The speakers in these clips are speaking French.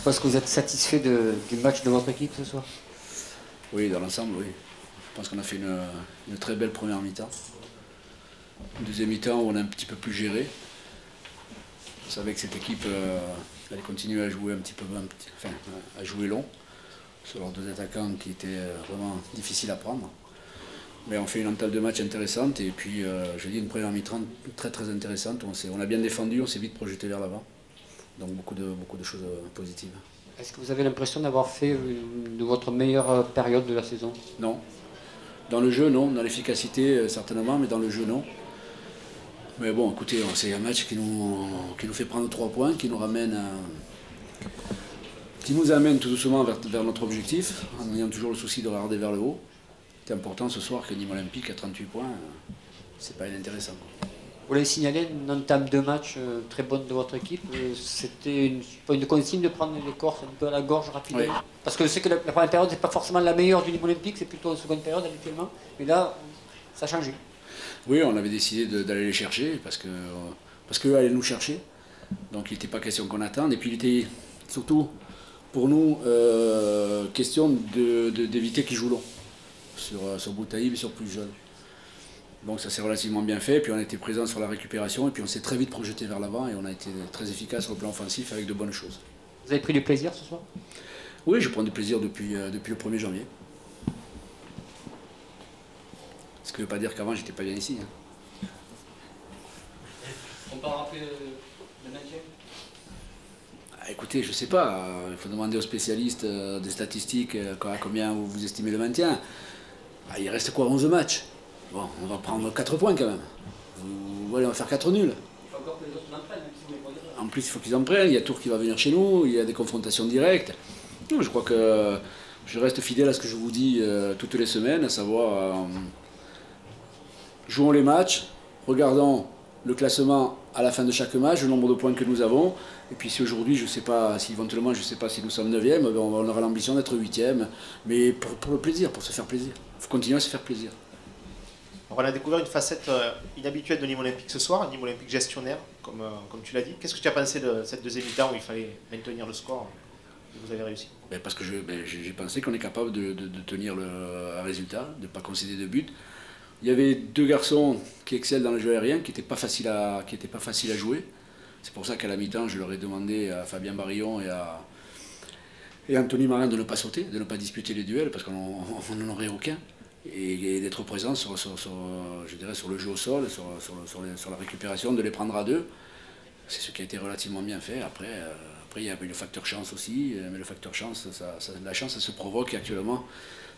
pense que vous êtes satisfait du match de votre équipe ce soir? Oui, dans l'ensemble, oui. Je pense qu'on a fait une très belle première mi-temps. Une deuxième mi-temps où on a un petit peu plus géré. On savait que cette équipe allait continuer à jouer à jouer long sur leurs deux attaquants qui étaient vraiment difficiles à prendre. Mais on fait une entame de match intéressante et puis je dis une première mi-temps très intéressante. On a bien défendu, on s'est vite projeté vers l'avant. Donc beaucoup de choses positives. Est-ce que vous avez l'impression d'avoir fait de votre meilleure période de la saison? Non. Dans le jeu, non. Dans l'efficacité, certainement, mais dans le jeu, non. Mais bon, écoutez, c'est un match qui nous fait prendre 3 points, qui nous amène tout doucement vers notre objectif, en ayant toujours le souci de regarder vers le haut. C'est important ce soir que Nîmes Olympique à 38 points, c'est pas inintéressant. Vous l'avez signalé, une entame de match très bonne de votre équipe. C'était une consigne de prendre les Corses un peu à la gorge rapidement. Oui. Parce que je sais que la première période n'est pas forcément la meilleure du Nîmes Olympique, c'est plutôt la seconde période habituellement. Mais là, ça a changé. Oui, on avait décidé d'aller les chercher parce qu'eux allaient nous chercher. Donc il n'était pas question qu'on attende. Et puis il était surtout pour nous question d'éviter qu'ils jouent long sur Boutaïb et sur plus jeunes. Donc ça s'est relativement bien fait, puis on a été présent sur la récupération, et puis on s'est très vite projeté vers l'avant, et on a été très efficace sur le plan offensif avec de bonnes choses. Vous avez pris du plaisir ce soir? Oui, je prends du plaisir depuis le 1er janvier. Ce qui ne veut pas dire qu'avant j'étais pas bien ici. Hein. On peut rappeler le maintien? Écoutez, je ne sais pas, il faut demander aux spécialistes des statistiques à combien vous estimez le maintien. Il reste quoi, 11 matchs? Bon, on va prendre 4 points quand même. On va faire 4 nuls. Il faut encore que les autres en prennent, même si vous les prenez pas. En plus, il faut qu'ils en prennent. Il y a Tours qui va venir chez nous, il y a des confrontations directes. Je crois que je reste fidèle à ce que je vous dis toutes les semaines, à savoir jouons les matchs, regardons le classement à la fin de chaque match, le nombre de points que nous avons. Et puis si aujourd'hui, je ne sais pas, si éventuellement, je ne sais pas si nous sommes 9e, on aura l'ambition d'être 8e. Mais pour le plaisir, pour se faire plaisir. Il faut continuer à se faire plaisir. On a découvert une facette inhabituelle de Nîmes Olympique ce soir, Nîmes Olympique gestionnaire, comme tu l'as dit. Qu'est-ce que tu as pensé de cette deuxième mi-temps où il fallait maintenir le score et vous avez réussi? Parce que j'ai pensé qu'on est capable de tenir un résultat, de ne pas concéder de but. Il y avait 2 garçons qui excellent dans le jeu aérien, qui n'étaient pas faciles à jouer. C'est pour ça qu'à la mi-temps, je leur ai demandé à Fabien Barillon et à Anthony Marin de ne pas sauter, de ne pas disputer les duels, parce qu'on n'en aurait aucun. Et d'être présent sur le jeu au sol, sur la récupération, de les prendre à 2. C'est ce qui a été relativement bien fait. Après il y a eu le facteur chance aussi, mais le facteur chance, la chance, ça se provoque. Et actuellement,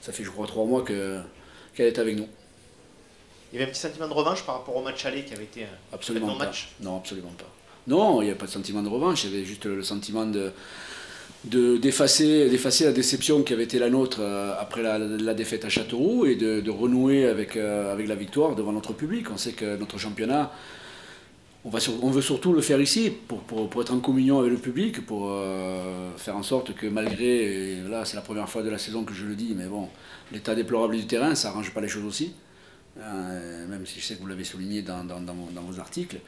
ça fait je crois 3 mois qu'elle est avec nous. Il y avait un petit sentiment de revanche par rapport au match aller qui avait été un non-match? Non, absolument pas. Non, il n'y a pas de sentiment de revanche, il y avait juste le sentiment d'effacer la déception qui avait été la nôtre après la défaite à Châteauroux et de renouer avec la victoire devant notre public. On sait que notre championnat, on veut surtout le faire ici pour être en communion avec le public, pour faire en sorte que malgré, et là c'est la première fois de la saison que je le dis, mais bon, l'état déplorable du terrain, ça n'arrange pas les choses aussi, même si je sais que vous l'avez souligné dans vos articles.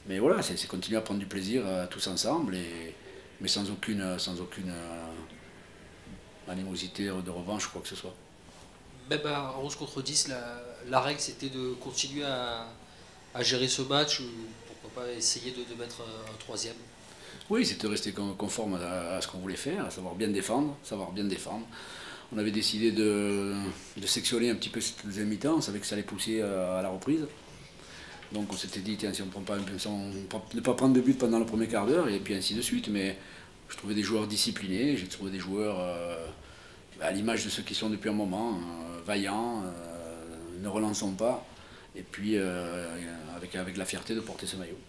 Mais voilà, c'est continuer à prendre du plaisir tous ensemble, mais sans aucune animosité de revanche, quoi que ce soit. Même à 11 contre 10, la règle c'était de continuer à gérer ce match, ou pourquoi pas essayer de mettre un 3e? Oui, c'était rester conforme à ce qu'on voulait faire, à savoir bien défendre. On avait décidé de sectionner un petit peu cette deuxième mi-temps, on savait que ça allait pousser à la reprise. Donc on s'était dit, tiens, si on ne pas prendre de but pendant le premier quart d'heure, et puis ainsi de suite. Mais je trouvais des joueurs disciplinés, j'ai trouvé des joueurs à l'image de ceux qui sont depuis un moment, vaillants, ne relançons pas, et puis avec la fierté de porter ce maillot.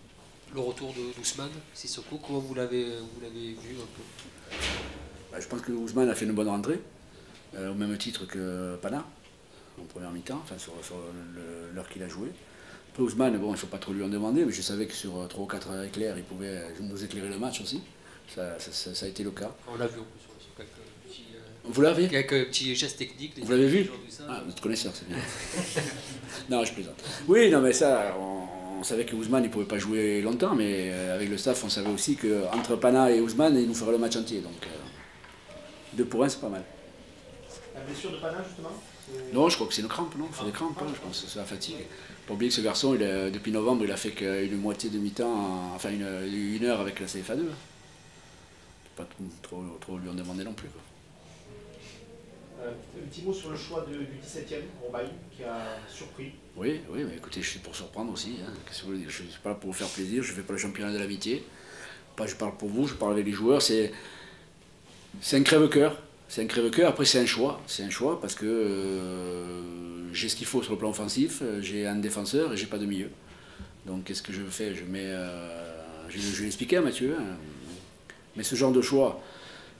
Le retour d'Ousmane Sissoko, comment vous l'avez vu un peu? Je pense que Ousmane a fait une bonne rentrée, au même titre que Pana, en première mi-temps, enfin sur l'heure qu'il a joué. Après Ousmane, bon, il ne faut pas trop lui en demander, mais je savais que sur 3 ou 4 éclairs, il pouvait nous éclairer le match aussi. Ça a été le cas. On l'a vu en plus sur quelques petits, vous l'avez? Quelques petits gestes techniques. Vous l'avez vu? Ah, vous êtes connaisseur, c'est bien. Non, je plaisante. Oui, non, mais ça, on savait que Ousmane ne pouvait pas jouer longtemps, mais avec le staff, on savait aussi qu'entre Pana et Ousmane, il nous ferait le match entier. Donc 2 pour 1, c'est pas mal. La blessure de Pana, justement? Non, je crois que c'est une crampe, non? Il faut des crampes, hein, je pense que c'est la fatigue. Pas oublier que ce garçon, depuis novembre, il a fait qu'une moitié de mi-temps, enfin une heure avec la CFA2. Pas trop lui en demander non plus, quoi. Un petit mot sur le choix du 17e, Roubaï, qui a surpris. Oui, mais écoutez, je suis pour surprendre aussi. Hein. Qu'est-ce que vous voulez dire? Je ne suis pas là pour vous faire plaisir, je ne fais pas le championnat de l'amitié. Pas je parle pour vous, je parle avec les joueurs. C'est un crève-cœur. C'est un crève-cœur, après c'est un choix. C'est un choix parce que j'ai ce qu'il faut sur le plan offensif, j'ai un défenseur et j'ai pas de milieu. Donc qu'est-ce que je fais? Je mets. Je vais l'expliquer à Mathieu. Hein. Mais ce genre de choix.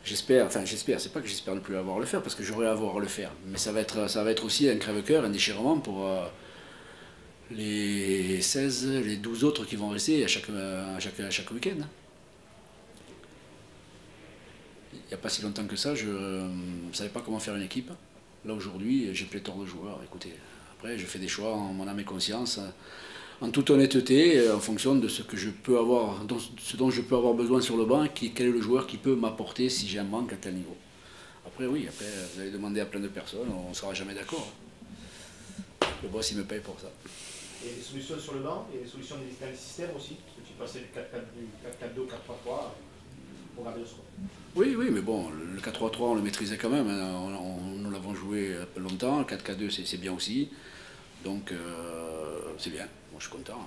J'espère, c'est pas que j'espère ne plus avoir à le faire, parce que j'aurai à avoir à le faire, mais ça va être aussi un crève-cœur, un déchirement pour les 16, les 12 autres qui vont rester à chaque week-end. Il n'y a pas si longtemps que ça, je ne savais pas comment faire une équipe. Là aujourd'hui, j'ai pléthore de joueurs. Écoutez, après je fais des choix en mon âme et conscience, en toute honnêteté, en fonction de ce que je peux avoir, ce dont je peux avoir besoin sur le banc, quel est le joueur qui peut m'apporter si j'ai un manque à tel niveau. Après oui, vous allez demander à plein de personnes, on ne sera jamais d'accord. Le boss il me paye pour ça. Et des solutions sur le banc, et des solutions dans les systèmes aussi, parce que tu passais du 4-4-2 au 4-3-3 pour garder le score. Oui, mais bon, le 4-3-3 on le maîtrisait quand même, hein. Nous l'avons joué longtemps, le 4-4-2 c'est bien aussi, donc c'est bien. Moi, je suis content.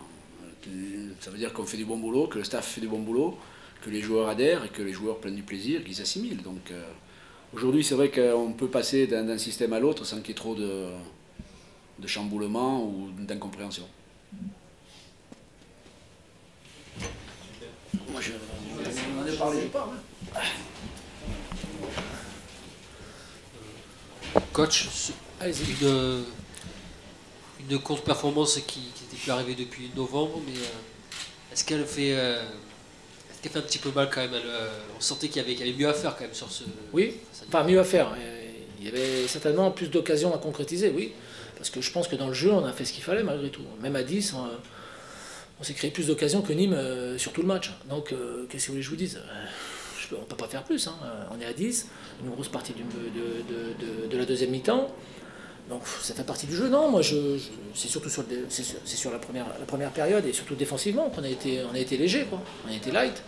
Ça veut dire qu'on fait du bon boulot, que le staff fait du bon boulot, que les joueurs adhèrent et que les joueurs prennent du plaisir, qu'ils s'assimilent. Donc aujourd'hui, c'est vrai qu'on peut passer d'un système à l'autre sans qu'il y ait trop de chamboulement ou d'incompréhension. Moi, je m'en ai parlé pas. Coach, une contre-performance qui n'était plus arrivée depuis novembre, mais est-ce qu'elle fait un petit peu mal quand même? On sentait qu'il y avait mieux à faire quand même sur ce... Oui, enfin mieux à faire. Il y avait certainement plus d'occasions à concrétiser, oui. Parce que je pense que dans le jeu, on a fait ce qu'il fallait malgré tout. Même à 10, on s'est créé plus d'occasions que Nîmes sur tout le match. Donc, qu'est-ce que vous voulez que je vous dise? On ne peut pas faire plus. Hein. On est à 10, une grosse partie de la deuxième mi-temps. Donc ça fait partie du jeu. Non, moi c'est surtout sur la première période et surtout défensivement qu'on a été léger, quoi. On a été light.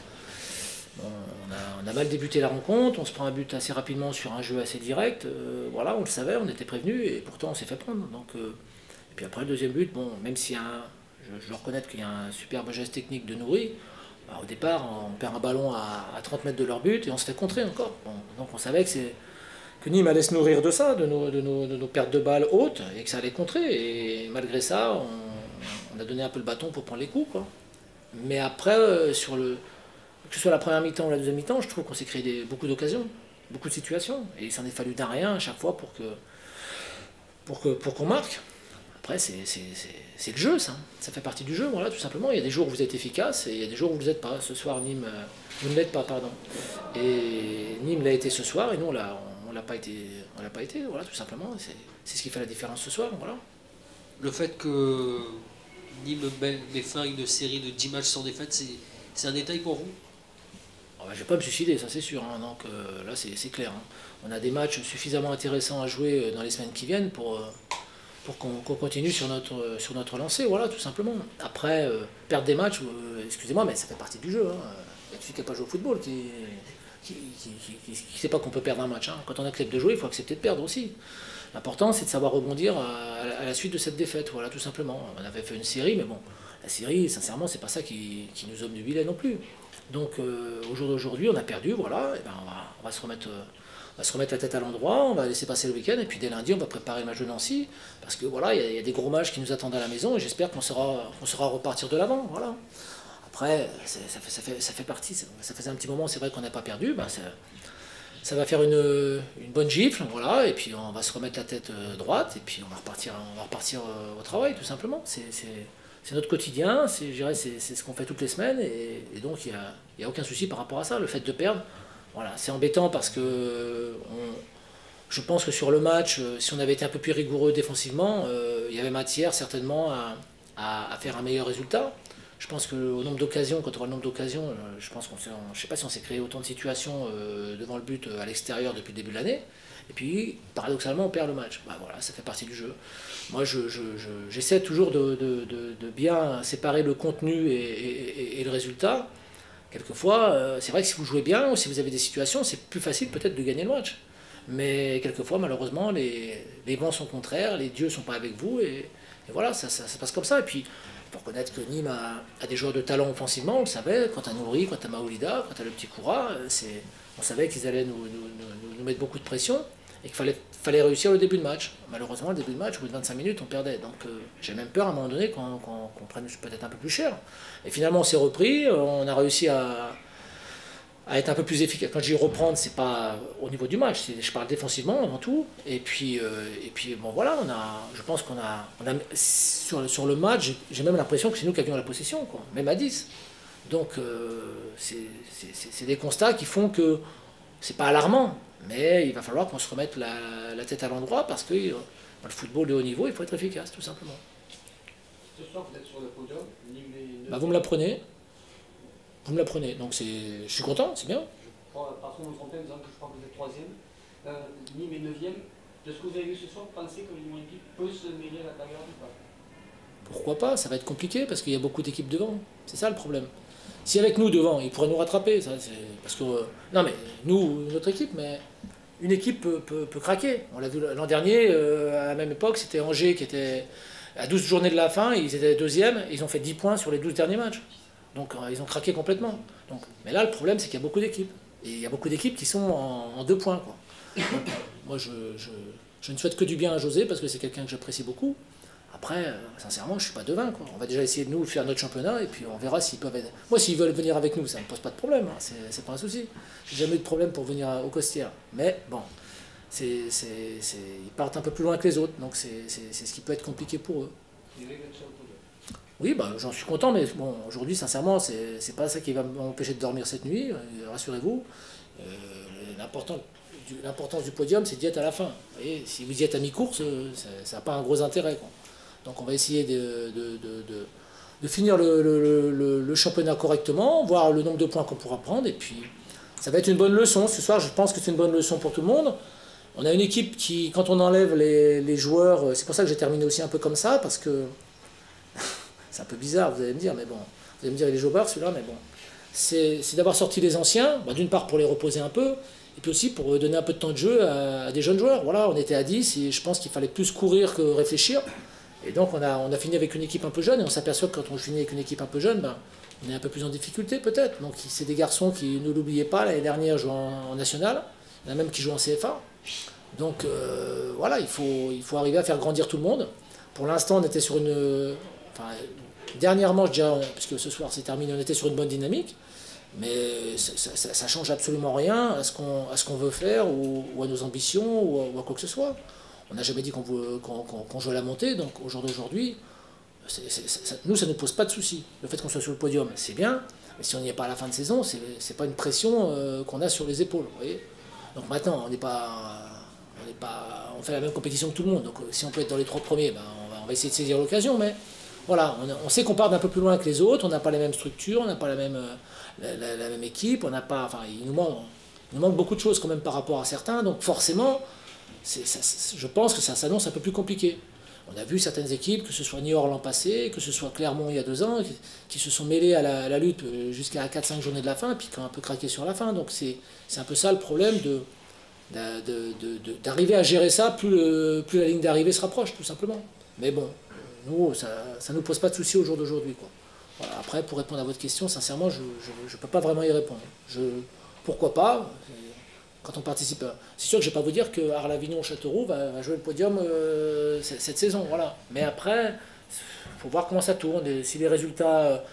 Bon, on a mal débuté la rencontre, on se prend un but assez rapidement sur un jeu assez direct. Voilà, on le savait, on était prévenus et pourtant on s'est fait prendre. Donc, et puis après le deuxième but, bon, même s'il y a je dois reconnaître qu'il y a un superbe geste technique de Nouri. Bah, au départ, on perd un ballon à 30 mètres de leur but et on se fait contrer encore. Bon, donc on savait que Nîmes allait se nourrir de ça, de nos pertes de balles hautes, et que ça allait contrer. Et malgré ça, on a donné un peu le bâton pour prendre les coups, quoi. Mais après, que ce soit la première mi-temps ou la deuxième mi-temps, je trouve qu'on s'est créé beaucoup d'occasions, beaucoup de situations. Et il s'en est fallu d'un rien à chaque fois pour qu'on marque. Après, c'est le jeu, ça. Ça fait partie du jeu, voilà, tout simplement. Il y a des jours où vous êtes efficace et il y a des jours où vous ne l'êtes pas. Ce soir, Nîmes, vous ne l'êtes pas, pardon. Et Nîmes l'a été ce soir et nous, on l'a pas été, voilà, tout simplement. C'est ce qui fait la différence ce soir, voilà. Le fait que Nîmes met fin à une série de 10 matchs sans défaite, c'est un détail pour vous? Je ne vais pas me suicider, ça c'est sûr. Hein. Donc là, c'est clair. Hein. On a des matchs suffisamment intéressants à jouer dans les semaines qui viennent pour qu'on continue sur notre lancée, voilà, tout simplement. Après, perdre des matchs, excusez-moi, mais ça fait partie du jeu. Hein. Il y a celui qui n'a pas joué au football qui ne sait pas qu'on peut perdre un match. Hein. Quand on accepte de jouer, il faut accepter de perdre aussi. L'important, c'est de savoir rebondir à la suite de cette défaite, voilà, tout simplement. On avait fait une série, mais bon, la série, sincèrement, c'est pas ça qui nous obnubilait non plus. Donc, au jour d'aujourd'hui, on a perdu, voilà, et ben on va se remettre la tête à l'endroit, on va laisser passer le week-end, et puis dès lundi, on va préparer le match de Nancy, parce que voilà, il y a des gros matchs qui nous attendent à la maison, et j'espère qu'on saura repartir de l'avant, voilà. Après, ça fait partie, ça faisait un petit moment, c'est vrai qu'on n'a pas perdu, ben ça va faire une bonne gifle, voilà, et puis on va se remettre la tête droite, et puis on va repartir au travail, tout simplement. C'est notre quotidien, c'est ce qu'on fait toutes les semaines, et donc il n'y a aucun souci par rapport à ça. Le fait de perdre, voilà, c'est embêtant parce que je pense que sur le match, si on avait été un peu plus rigoureux défensivement, il y avait matière certainement à faire un meilleur résultat. Je pense qu'au nombre d'occasions, quand on voit le nombre d'occasions, je pense je ne sais pas si on s'est créé autant de situations devant le but à l'extérieur depuis le début de l'année. Et puis, paradoxalement, on perd le match. Bah, voilà, ça fait partie du jeu. Moi, j'essaie toujours de bien séparer le contenu et le résultat. Quelquefois, c'est vrai que si vous jouez bien ou si vous avez des situations, c'est plus facile peut-être de gagner le match. Mais quelquefois, malheureusement, les vents sont contraires, les dieux ne sont pas avec vous. Et voilà, ça se passe comme ça. Et puis, il faut reconnaître que Nîmes a des joueurs de talent offensivement, on le savait, quand à Nouri, quand à Maoulida, quand à le petit Koura, on savait qu'ils allaient nous mettre beaucoup de pression et qu'il fallait réussir le début de match. Malheureusement, le début de match, au bout de 25 minutes, on perdait. Donc j'ai même peur à un moment donné qu'on prenne peut-être un peu plus cher. Et finalement, on s'est repris, on a réussi à être un peu plus efficace. Quand je dis reprendre, c'est pas au niveau du match, je parle défensivement avant tout. Et puis bon voilà, je pense qu'on a sur le match, j'ai même l'impression que c'est nous qui avions la possession, quoi, même à 10. Donc c'est des constats qui font que c'est pas alarmant, mais il va falloir qu'on se remette la tête à l'endroit parce que dans le football de haut niveau, il faut être efficace, tout simplement. Ce soir, vous êtes sur le podium, Bah, vous me l'apprenez. Vous me l'apprenez, donc je suis content, c'est bien. Je crois, par contre, vous me trompez en disant que je crois que vous êtes 3e. Nîmes est 9e. De ce que vous avez vu ce soir, vous pensez que l'Union Olympique peut se mêler à la bagarre ou pas? Pourquoi pas? Ça va être compliqué parce qu'il y a beaucoup d'équipes devant. C'est ça le problème. Si avec nous devant, ils pourraient nous rattraper, ça, parce que non mais nous, notre équipe, mais une équipe peut craquer. On l'a vu l'an dernier, à la même époque, c'était Angers qui était à 12 journées de la fin, ils étaient 2e, ils ont fait 10 points sur les 12 derniers matchs. Donc ils ont craqué complètement. Donc, mais là, le problème, c'est qu'il y a beaucoup d'équipes. Et il y a beaucoup d'équipes qui sont en 2 points, quoi. Donc, moi, je ne souhaite que du bien à José parce que c'est quelqu'un que j'apprécie beaucoup. Après, sincèrement, je ne suis pas devin, quoi. On va déjà essayer de nous faire notre championnat et puis on verra s'ils peuvent être... Moi, s'ils veulent venir avec nous, ça ne me pose pas de problème, hein. C'est pas un souci. J'ai jamais eu de problème pour venir au Costières. Mais bon, ils partent un peu plus loin que les autres, donc c'est ce qui peut être compliqué pour eux. Oui, bah, j'en suis content, mais bon, aujourd'hui, sincèrement, c'est pas ça qui va m'empêcher de dormir cette nuit, rassurez-vous. L'importance du podium, c'est d'y être à la fin. Vous voyez, si vous y êtes à mi-course, ça n'a pas un gros intérêt, quoi. Donc on va essayer de finir le championnat correctement, voir le nombre de points qu'on pourra prendre, et puis ça va être une bonne leçon. Ce soir, je pense que c'est une bonne leçon pour tout le monde. On a une équipe qui, quand on enlève les joueurs, c'est pour ça que j'ai terminé aussi un peu comme ça, parce que c'est un peu bizarre, vous allez me dire, mais bon, vous allez me dire, il est joueur celui-là, mais bon. C'est d'avoir sorti les anciens, bah, d'une part pour les reposer un peu, et puis aussi pour donner un peu de temps de jeu à des jeunes joueurs. Voilà, on était à 10, et je pense qu'il fallait plus courir que réfléchir. Et donc on a fini avec une équipe un peu jeune, et on s'aperçoit que quand on finit avec une équipe un peu jeune, ben, on est un peu plus en difficulté peut-être. Donc c'est des garçons qui, ne l'oubliez pas, l'année dernière jouent en national, il y en a même qui jouent en CFA. Donc voilà, il faut arriver à faire grandir tout le monde. Pour l'instant, on était sur une... dernièrement, je dirais, parce que ce soir c'est terminé, on était sur une bonne dynamique, mais ça change absolument rien à ce qu'on veut faire, ou à nos ambitions, ou à quoi que ce soit. On n'a jamais dit qu'on jouait la montée, donc au jour d'aujourd'hui, nous, ça ne nous pose pas de soucis. Le fait qu'on soit sur le podium, c'est bien, mais si on n'y est pas à la fin de saison, c'est pas une pression qu'on a sur les épaules. Vous voyez, donc maintenant, on fait la même compétition que tout le monde, donc si on peut être dans les 3 premiers, ben, on va essayer de saisir l'occasion, mais voilà, on sait qu'on part d'un peu plus loin que les autres, on n'a pas les mêmes structures, on n'a pas la même équipe, on n'a pas, enfin, il nous manque beaucoup de choses quand même par rapport à certains, donc forcément, je pense que ça s'annonce un peu plus compliqué. On a vu certaines équipes, que ce soit Niort l'an passé, que ce soit Clermont il y a 2 ans, qui se sont mêlés à la lutte jusqu'à 4-5 journées de la fin, puis qui ont un peu craqué sur la fin, donc c'est un peu ça le problème d'arriver à gérer ça, plus la ligne d'arrivée se rapproche, tout simplement. Mais bon, nous, ça ne nous pose pas de soucis au jour d'aujourd'hui, quoi. Voilà. Après, pour répondre à votre question, sincèrement, je ne peux pas vraiment y répondre. Pourquoi pas? Quand on participe, c'est sûr que je ne vais pas vous dire que Arles-Avignon-Châteauroux va jouer le podium cette saison, voilà. Mais après, il faut voir comment ça tourne, si les résultats...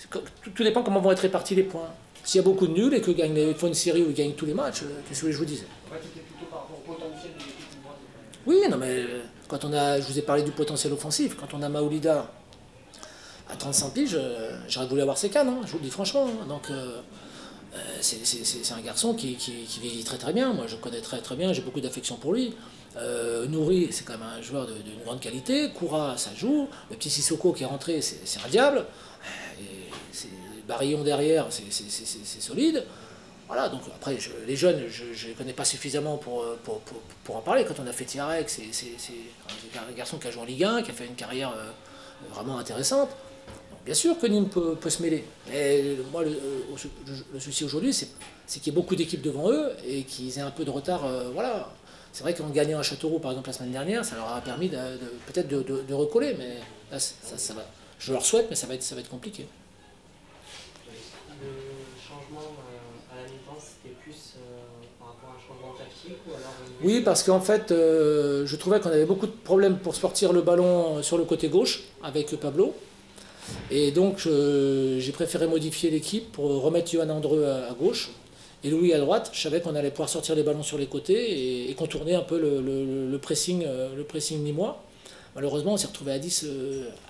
tout dépend comment vont être répartis les points. S'il y a beaucoup de nuls et qu'ils font une série où ils gagnent tous les matchs, qu'est-ce que je vous disais? C'était plutôt par rapport au potentiel de l'équipe. Oui, non mais je vous ai parlé du potentiel offensif, quand on a Maoulida à 35 piges, j'aurais voulu avoir ses cannes, hein, je vous le dis franchement. Hein. Donc c'est un garçon qui vieillit très très bien, moi je le connais très très bien, j'ai beaucoup d'affection pour lui. Nourri, c'est quand même un joueur d'une grande qualité. Koura, ça joue. Le petit Sissoko qui est rentré, c'est un diable. Barillon derrière, c'est solide. Voilà, donc après, les jeunes, je ne les connais pas suffisamment pour en parler. Quand on a fait Tiarek, c'est un garçon qui a joué en Ligue 1, qui a fait une carrière vraiment intéressante. Donc, bien sûr que Nîmes peut se mêler. Mais moi, le souci aujourd'hui, c'est qu'il y ait beaucoup d'équipes devant eux et qu'ils aient un peu de retard. Voilà. C'est vrai qu'en gagnant à Châteauroux, par exemple, la semaine dernière, ça leur a permis peut-être de recoller. Mais là, ça va. Je leur souhaite, mais ça va être compliqué. À la mi-temps, c'était plus par rapport à un changement tactique ou alors Oui, parce qu'en fait, je trouvais qu'on avait beaucoup de problèmes pour sortir le ballon sur le côté gauche avec Pablo. Et donc, j'ai préféré modifier l'équipe pour remettre Johan Andreu à gauche et Louis à droite. Je savais qu'on allait pouvoir sortir les ballons sur les côtés et contourner un peu le pressing nîmois. Malheureusement, on s'est retrouvé à 10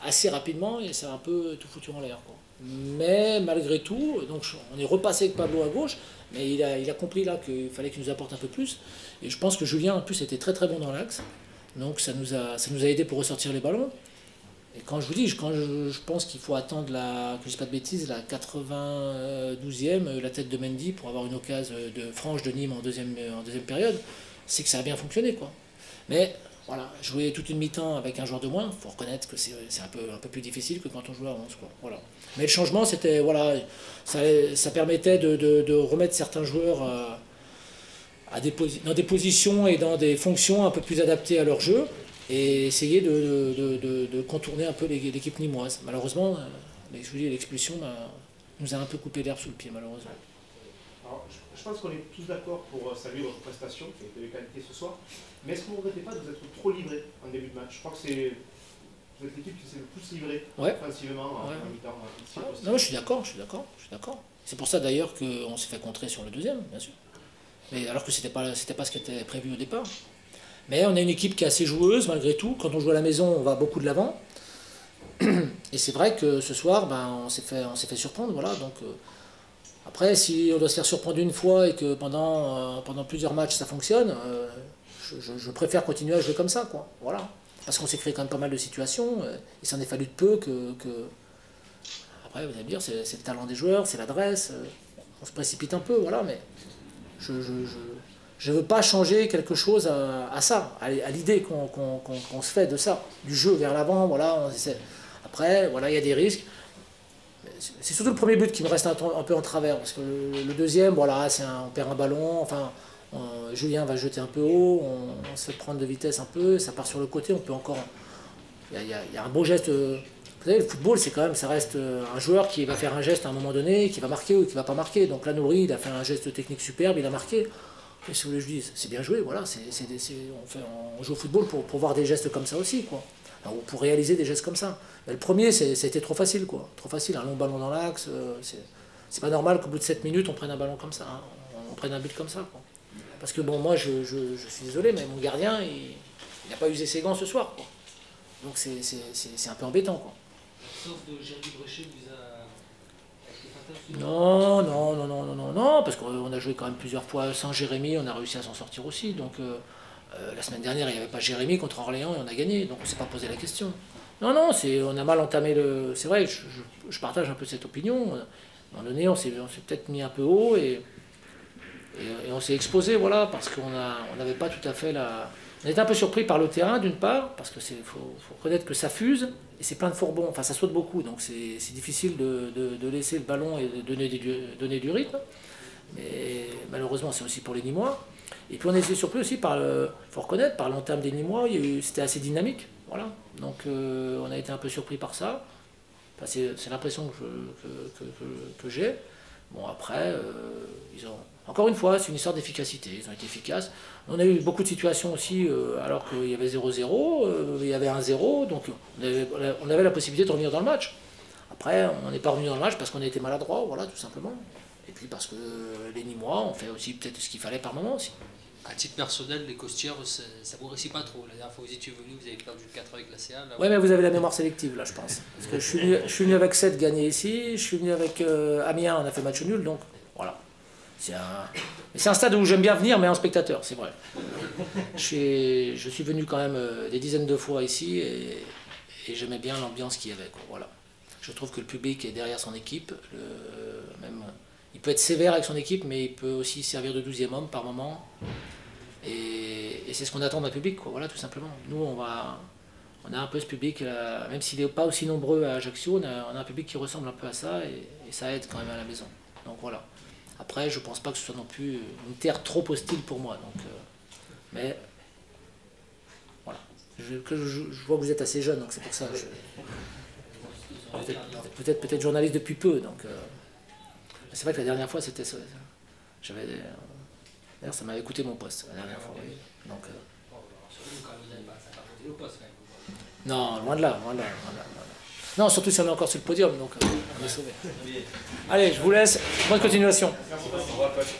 assez rapidement et ça a un peu tout foutu en l'air, quoi. Mais malgré tout, donc on est repassé avec Pablo à gauche, mais il a compris là qu'il fallait qu'il nous apporte un peu plus. Et je pense que Julien en plus était très très bon dans l'axe, donc ça nous a aidé pour ressortir les ballons. Et quand je vous dis, je pense qu'il faut attendre que je ne dise pas de bêtises, la 92e, la tête de Mendy pour avoir une occasion de franche de Nîmes en deuxième période, c'est que ça a bien fonctionné, quoi. Mais voilà, jouer toute une mi-temps avec un joueur de moins, il faut reconnaître que c'est un peu plus difficile que quand on joue à 11, quoi. Voilà. Mais le changement, c'était, voilà, ça permettait de remettre certains joueurs dans des positions et dans des fonctions un peu plus adaptées à leur jeu et essayer de contourner un peu l'équipe nîmoise. Malheureusement, l'expulsion nous a un peu coupé l'herbe sous le pied, malheureusement. Alors, je pense qu'on est tous d'accord pour saluer votre prestation, qui a été de qualité ce soir. Mais est-ce que vous ne regrettez pas de vous être trop livré en début de match? Je crois que vous êtes l'équipe qui s'est le plus livrée offensivement en mi-temps. Non, je suis d'accord. C'est pour ça d'ailleurs qu'on s'est fait contrer sur le deuxième, bien sûr. Mais alors que c'était pas ce qui était prévu au départ. Mais on a une équipe qui est assez joueuse malgré tout. Quand on joue à la maison, on va beaucoup de l'avant. Et c'est vrai que ce soir, on s'est fait surprendre, voilà. Donc après, si on doit se faire surprendre une fois et que pendant plusieurs matchs ça fonctionne, je préfère continuer à jouer comme ça, quoi. Voilà. Parce qu'on s'est créé quand même pas mal de situations. Il s'en est fallu de peu que... Après, vous allez me dire, c'est le talent des joueurs, c'est l'adresse. On se précipite un peu, voilà, mais je ne veux pas changer quelque chose à ça, à l'idée qu'on se fait de ça, du jeu vers l'avant, voilà. Après, voilà, il y a des risques. C'est surtout le premier but qui me reste un peu en travers, parce que le deuxième, voilà, on perd un ballon, enfin, Julien va jeter un peu haut, on se fait prendre de vitesse un peu, ça part sur le côté, on peut encore... Il y a un beau geste... Vous savez, le football, c'est quand même, ça reste un joueur qui va faire un geste à un moment donné, qui va marquer ou qui va pas marquer. Donc là, Nourri, il a fait un geste technique superbe, il a marqué. Et si vous voulez que je dise, c'est bien joué, voilà, on joue au football pour voir des gestes comme ça aussi, quoi. Ou pour réaliser des gestes comme ça. Mais le premier, c'était trop facile, quoi. Trop facile, un long ballon dans l'axe. C'est pas normal qu'au bout de 7 minutes, on prenne un ballon comme ça, hein. On prenne un but comme ça, quoi. Parce que bon, moi, je suis désolé, mais mon gardien, il n'a pas usé ses gants ce soir, quoi. Donc c'est un peu embêtant, quoi. Sauf de Jérémy Brochet qui vous a... Non, parce qu'on a joué quand même plusieurs fois sans Jérémy, on a réussi à s'en sortir aussi. Donc la semaine dernière, il n'y avait pas Jérémy contre Orléans et on a gagné, donc on ne s'est pas posé la question. Non, on a mal entamé le... C'est vrai, je partage un peu cette opinion. À un moment donné, on s'est peut-être mis un peu haut et on s'est exposé, voilà, parce qu'on n'avait pas tout à fait la... On était un peu surpris par le terrain, d'une part, parce que faut reconnaître que ça fuse, et c'est plein de fourbons, enfin ça saute beaucoup, donc c'est difficile de laisser le ballon et de donner du rythme. Mais malheureusement, c'est aussi pour les Nîmois. Et puis on était surpris aussi faut reconnaître, par l'entame des Nîmois, c'était assez dynamique, voilà. Donc on a été un peu surpris par ça. Enfin, c'est l'impression que j'ai. Bon, après, encore une fois, c'est une histoire d'efficacité. Ils ont été efficaces. On a eu beaucoup de situations aussi, alors qu'il y avait 0-0, il y avait 1-0, donc on avait la possibilité de revenir dans le match. Après, on n'est pas revenu dans le match parce qu'on a été maladroit, voilà, tout simplement. Et puis parce que les Nîmois ont fait aussi peut-être ce qu'il fallait par moment aussi. À titre personnel, les costières, ça ne vous réussit pas trop. La dernière fois que vous étiez venu, vous avez perdu 4 avec la CA. Oui, mais vous avez la mémoire sélective, là, je pense. Parce que je suis venu avec 7 gagnés ici, je suis venu avec Amiens, on a fait match nul, donc voilà. C'est un stade où j'aime bien venir, mais en spectateur, c'est vrai. Je suis venu quand même des dizaines de fois ici et j'aimais bien l'ambiance qu'il y avait, quoi, voilà. Je trouve que le public est derrière son équipe. Il peut être sévère avec son équipe, mais il peut aussi servir de 12e homme par moment. Et c'est ce qu'on attend d'un public, quoi, voilà, tout simplement. Nous, on a un peu ce public, même s'il n'est pas aussi nombreux à Ajaccio, on a un public qui ressemble un peu à ça, et ça aide quand même à la maison. Donc voilà. Après, je pense pas que ce soit non plus une terre trop hostile pour moi. Donc, mais voilà. Je vois que vous êtes assez jeune, donc c'est pour ça. Peut-être journaliste depuis peu. Donc, c'est vrai que la dernière fois, c'était ça. D'ailleurs, ça m'avait coûté mon poste la dernière fois. Oui. Donc, non, loin de là. Non, surtout si on est encore sur le podium, donc on est sauvé. Allez, je vous laisse. Bonne continuation. Merci.